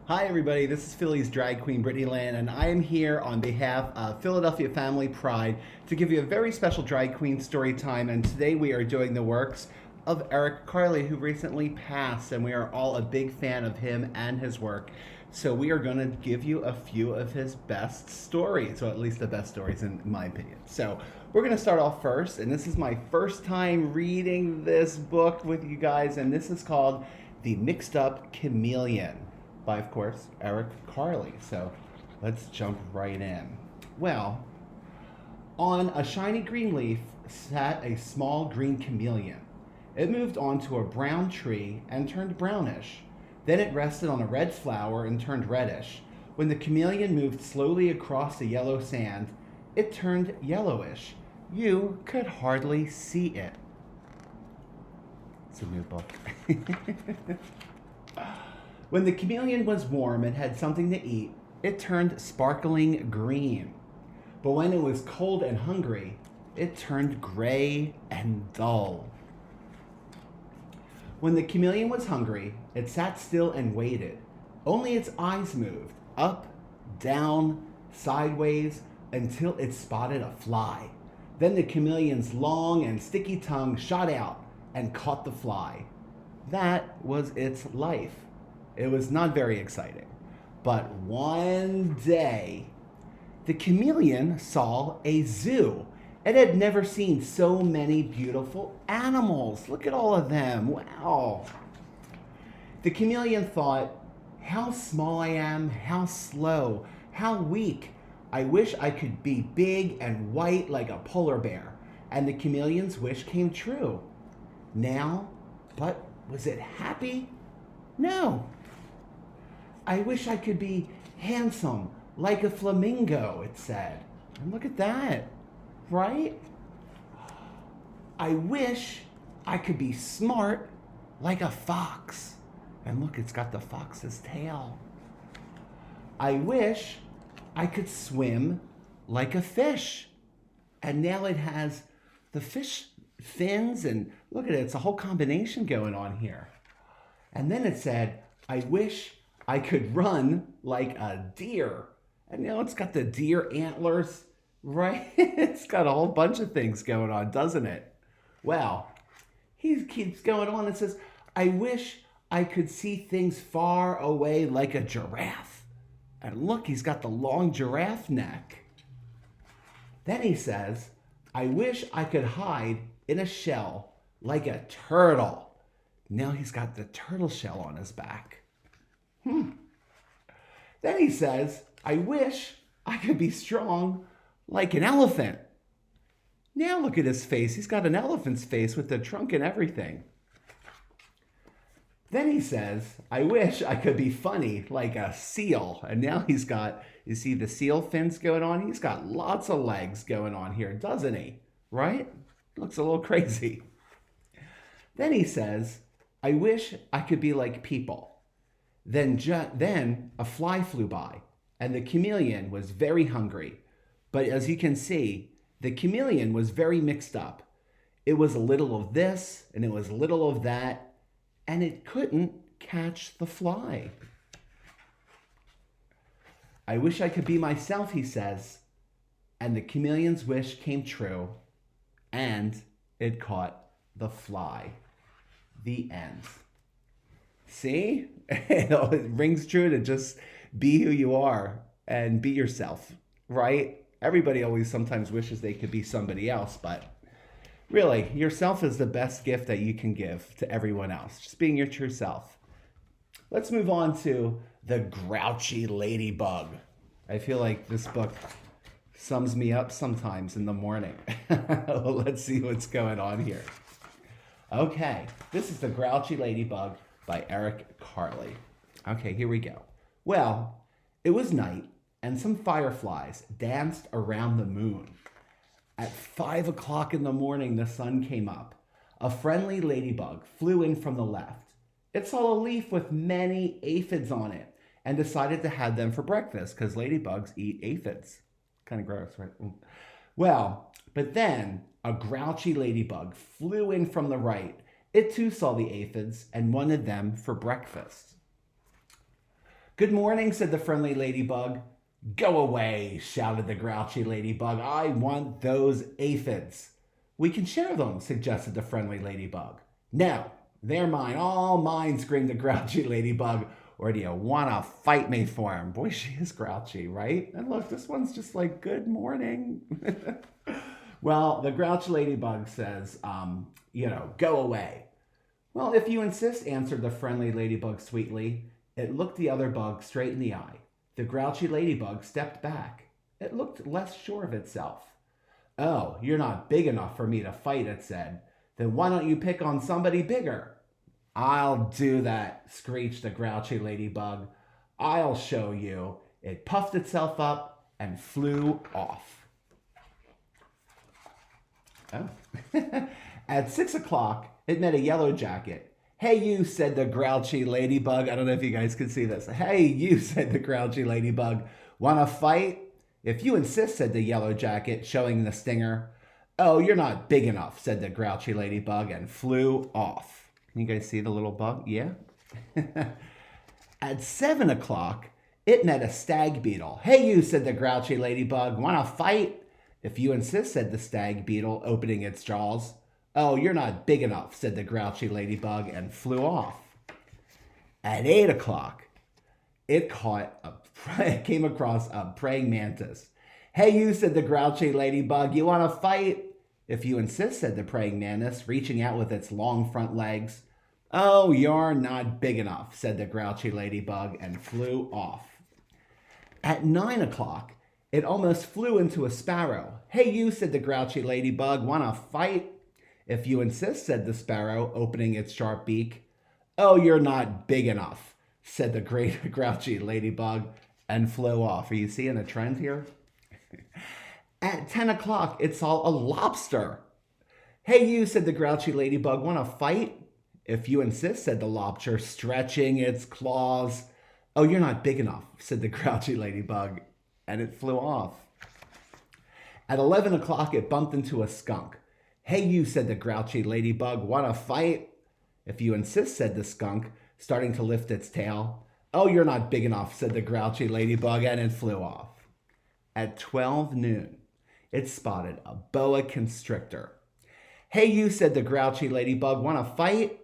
Hi everybody, this is Philly's drag queen Brittany Lynn, and I am here on behalf of Philadelphia Family Pride to give you a very special drag queen story time. And today we are doing the works of Eric Carle, who recently passed, and we are all a big fan of him and his work. So we are going to give you a few of his best stories, or at least the best stories in my opinion. So we're going to start off first, and this is my first time reading this book with you guys, and this is called The Mixed Up Chameleon by, of course, Eric Carle. So let's jump right in. Well, on a shiny green leaf sat a small green chameleon. It moved onto a brown tree and turned brownish. Then it rested on a red flower and turned reddish. When the chameleon moved slowly across the yellow sand, it turned yellowish. You could hardly see it. It's a new book. When the chameleon was warm and had something to eat, it turned sparkling green. But when it was cold and hungry, it turned gray and dull. When the chameleon was hungry, it sat still and waited. Only its eyes moved, up, down, sideways, until it spotted a fly. Then the chameleon's long and sticky tongue shot out and caught the fly. That was its life. It was not very exciting. But one day, the chameleon saw a zoo. It had never seen so many beautiful animals. Look at all of them. Wow. The chameleon thought, how small I am, how slow, how weak. I wish I could be big and white like a polar bear. And the chameleon's wish came true. Now, but was it happy? No. I wish I could be handsome like a flamingo, it said. And look at that, right? I wish I could be smart like a fox. And look, it's got the fox's tail. I wish I could swim like a fish. And now it has the fish fins, and look at it, it's a whole combination going on here. And then it said, I wish I could run like a deer. And now it's got the deer antlers, right? It's got a whole bunch of things going on, doesn't it? Well, he keeps going on and says, I wish I could see things far away like a giraffe. And look, he's got the long giraffe neck. Then he says, I wish I could hide in a shell like a turtle. Now he's got the turtle shell on his back. Then he says, I wish I could be strong like an elephant. Now look at his face. He's got an elephant's face with the trunk and everything. Then he says, I wish I could be funny like a seal. And now he's got, you see the seal fins going on? He's got lots of legs going on here, doesn't he? Right? Looks a little crazy. Then he says, I wish I could be like people. Then a fly flew by, and the chameleon was very hungry. But as you can see, the chameleon was very mixed up. It was a little of this, and it was a little of that, and it couldn't catch the fly. I wish I could be myself, he says, and the chameleon's wish came true, and it caught the fly. The end. See? It rings true to just be who you are and be yourself, right? Everybody always sometimes wishes they could be somebody else, but really, yourself is the best gift that you can give to everyone else. Just being your true self. Let's move on to The Grouchy Ladybug. I feel like this book sums me up sometimes in the morning. Let's see what's going on here. Okay, this is The Grouchy Ladybug by Eric Carle. Okay, here we go. Well, it was night, and some fireflies danced around the moon. At 5 o'clock in the morning, the sun came up. A friendly ladybug flew in from the left. It saw a leaf with many aphids on it and decided to have them for breakfast because ladybugs eat aphids. Kind of gross, right? Well, but then a grouchy ladybug flew in from the right. It too saw the aphids and wanted them for breakfast. Good morning, said the friendly ladybug. Go away, shouted the grouchy ladybug. I want those aphids. We can share them, suggested the friendly ladybug. No, they're mine, all mine, screamed the grouchy ladybug. Or do you want to fight me for him? Boy, she is grouchy, right? And look, this one's just like, good morning. Well, the grouchy ladybug says, go away. Well, if you insist, answered the friendly ladybug sweetly. It looked the other bug straight in the eye. The grouchy ladybug stepped back. It looked less sure of itself. Oh, you're not big enough for me to fight, it said. Then why don't you pick on somebody bigger? I'll do that, screeched the grouchy ladybug. I'll show you. It puffed itself up and flew off. Oh. At 6 o'clock, it met a yellow jacket. Hey, you, said the grouchy ladybug. I don't know if you guys can see this. Hey, you, said the grouchy ladybug. Want to fight? If you insist, said the yellow jacket, showing the stinger. Oh, you're not big enough, said the grouchy ladybug, and flew off. Can you guys see the little bug? Yeah? At 7 o'clock, it met a stag beetle. Hey, you, said the grouchy ladybug. Want to fight? If you insist, said the stag beetle, opening its jaws. Oh, you're not big enough, said the grouchy ladybug, and flew off. At 8 o'clock, it came across a praying mantis. Hey, you, said the grouchy ladybug. You want to fight? If you insist, said the praying mantis, reaching out with its long front legs. Oh, you're not big enough, said the grouchy ladybug, and flew off. At 9 o'clock, it almost flew into a sparrow. Hey, you, said the grouchy ladybug. Want to fight? If you insist, said the sparrow, opening its sharp beak. Oh, you're not big enough, said the great grouchy ladybug, and flew off. Are you seeing a trend here? At 10 o'clock, it saw a lobster. Hey, you, said the grouchy ladybug. Want to fight? If you insist, said the lobster, stretching its claws. Oh, you're not big enough, said the grouchy ladybug, and it flew off. At 11 o'clock, it bumped into a skunk. Hey, you, said the grouchy ladybug. Want to fight? If you insist, said the skunk, starting to lift its tail. Oh, you're not big enough, said the grouchy ladybug, and it flew off. At 12 noon, it spotted a boa constrictor. Hey, you, said the grouchy ladybug. Want to fight?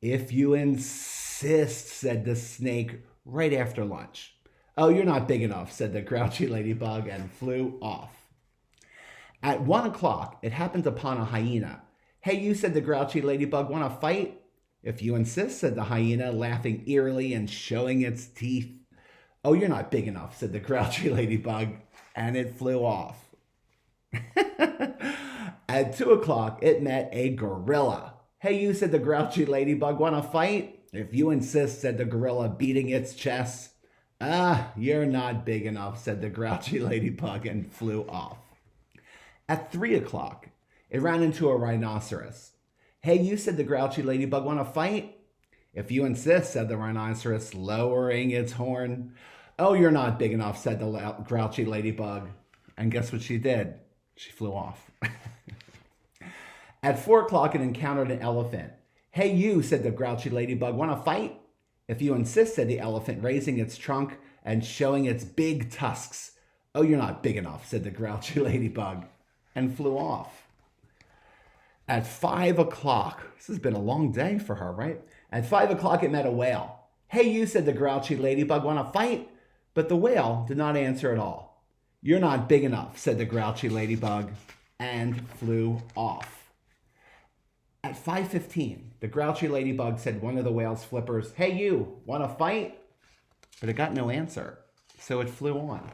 If you insist, said the snake right after lunch. Oh, you're not big enough, said the grouchy ladybug, and flew off. At 1 o'clock, it happened upon a hyena. Hey, you, said the grouchy ladybug. Want to fight? If you insist, said the hyena, laughing eerily and showing its teeth. Oh, you're not big enough, said the grouchy ladybug, and it flew off. At 2 o'clock, it met a gorilla. Hey, you, said the grouchy ladybug. Want to fight? If you insist, said the gorilla, beating its chest. Ah, you're not big enough, said the grouchy ladybug, and flew off. At 3 o'clock, it ran into a rhinoceros. Hey, you, said the grouchy ladybug. Want to fight? If you insist, said the rhinoceros, lowering its horn. Oh, you're not big enough, said the grouchy ladybug. And guess what she did? She flew off. At 4 o'clock, it encountered an elephant. Hey, you, said the grouchy ladybug. Want to fight? If you insist, said the elephant, raising its trunk and showing its big tusks. Oh, you're not big enough, said the grouchy ladybug, and flew off. At 5 o'clock, this has been a long day for her, right? At 5 o'clock, it met a whale. Hey, you, said the grouchy ladybug. Want to fight? But the whale did not answer at all. You're not big enough, said the grouchy ladybug, and flew off. At 5:15, the grouchy ladybug said one of the whale's flippers, Hey, you, want to fight? But it got no answer, so it flew on.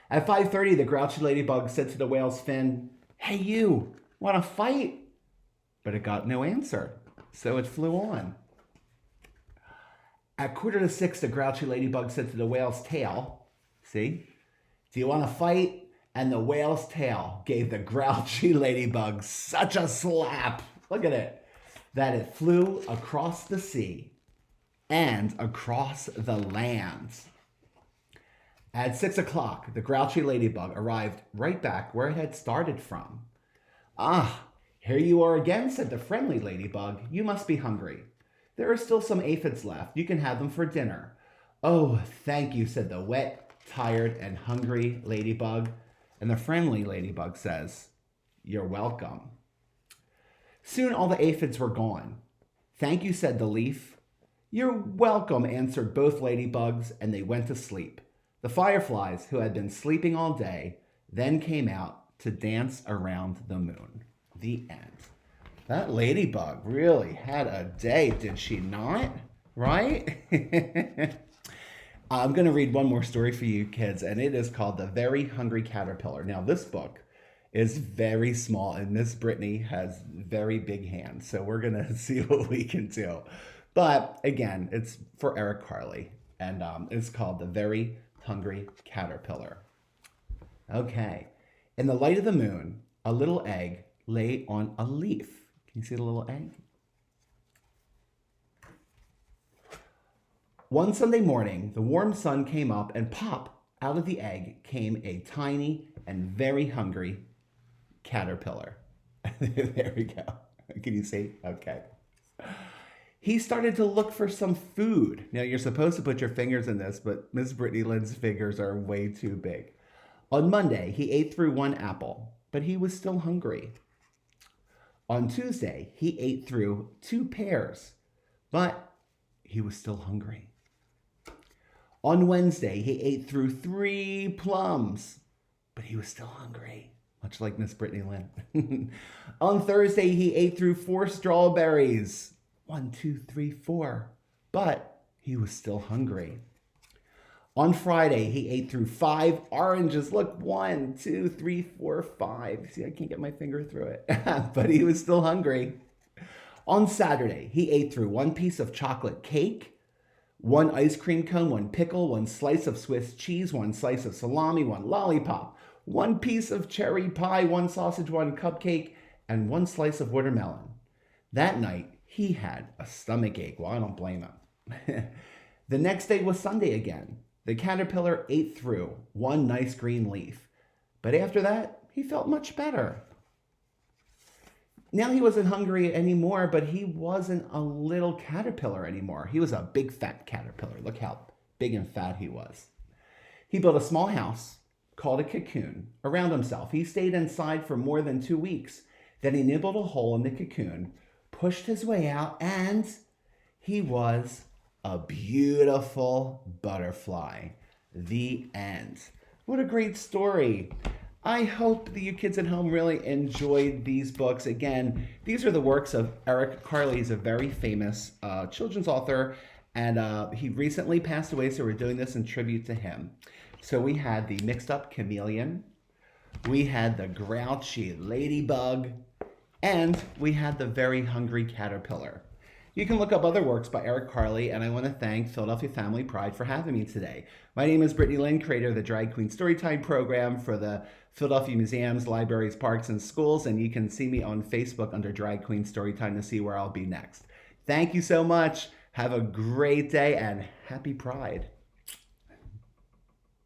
At 5:30, the grouchy ladybug said to the whale's fin, Hey, you, want to fight? But it got no answer, so it flew on. At 5:45, the grouchy ladybug said to the whale's tail, See, do you want to fight? And the whale's tail gave the grouchy ladybug such a slap, look at it, that it flew across the sea and across the land. At 6 o'clock, the grouchy ladybug arrived right back where it had started from. Ah, here you are again, said the friendly ladybug. You must be hungry. There are still some aphids left. You can have them for dinner. Oh, thank you, said the wet, tired, and hungry ladybug. And the friendly ladybug says, you're welcome. Soon all the aphids were gone. Thank you, said the leaf. You're welcome, answered both ladybugs, and they went to sleep. The fireflies, who had been sleeping all day, then came out to dance around the moon. The end. That ladybug really had a day, did she not? Right? I'm going to read one more story for you kids, and it is called The Very Hungry Caterpillar. Now, this book is very small, and Miss Brittany has very big hands, so we're going to see what we can do. But again, it's for Eric Carle, and it's called The Very Hungry Caterpillar. Okay. In the light of the moon, a little egg lay on a leaf. Can you see the little egg? One Sunday morning, the warm sun came up, and pop, out of the egg came a tiny and very hungry caterpillar. There we go. Can you see? Okay. He started to look for some food. Now, you're supposed to put your fingers in this, but Miss Brittany Lynn's fingers are way too big. On Monday, he ate through one apple, but he was still hungry. On Tuesday, he ate through 2 pears, but he was still hungry. On Wednesday, he ate through 3 plums, but he was still hungry, much like Miss Brittany Lynn. On Thursday, he ate through 4 strawberries. 1, 2, 3, 4, but he was still hungry. On Friday, he ate through 5 oranges. Look, 1, 2, 3, 4, 5. See, I can't get my finger through it, but he was still hungry. On Saturday, he ate through 1 piece of chocolate cake, 1 ice cream cone, 1 pickle, 1 slice of Swiss cheese, 1 slice of salami, 1 lollipop, 1 piece of cherry pie, 1 sausage, 1 cupcake, and 1 slice of watermelon. That night, he had a stomach ache. Well, I don't blame him. The next day was Sunday again. The caterpillar ate through 1 nice green leaf. But after that, he felt much better. Now he wasn't hungry anymore, but he wasn't a little caterpillar anymore. He was a big fat caterpillar. Look how big and fat he was. He built a small house called a cocoon around himself. He stayed inside for more than 2 weeks. Then he nibbled a hole in the cocoon, pushed his way out, and he was a beautiful butterfly. The end. What a great story. I hope that you kids at home really enjoyed these books. Again, these are the works of Eric Carle. He's a very famous children's author, and he recently passed away, so we're doing this in tribute to him. So we had the Mixed Up Chameleon, we had the Grouchy Ladybug, and we had the Very Hungry Caterpillar. You can look up other works by Eric Carle, and I want to thank Philadelphia Family Pride for having me today. My name is Brittany Lynn, creator of the Drag Queen Storytime program for the Philadelphia Museums, Libraries, Parks, and Schools, and you can see me on Facebook under Drag Queen Storytime to see where I'll be next. Thank you so much. Have a great day, and happy Pride.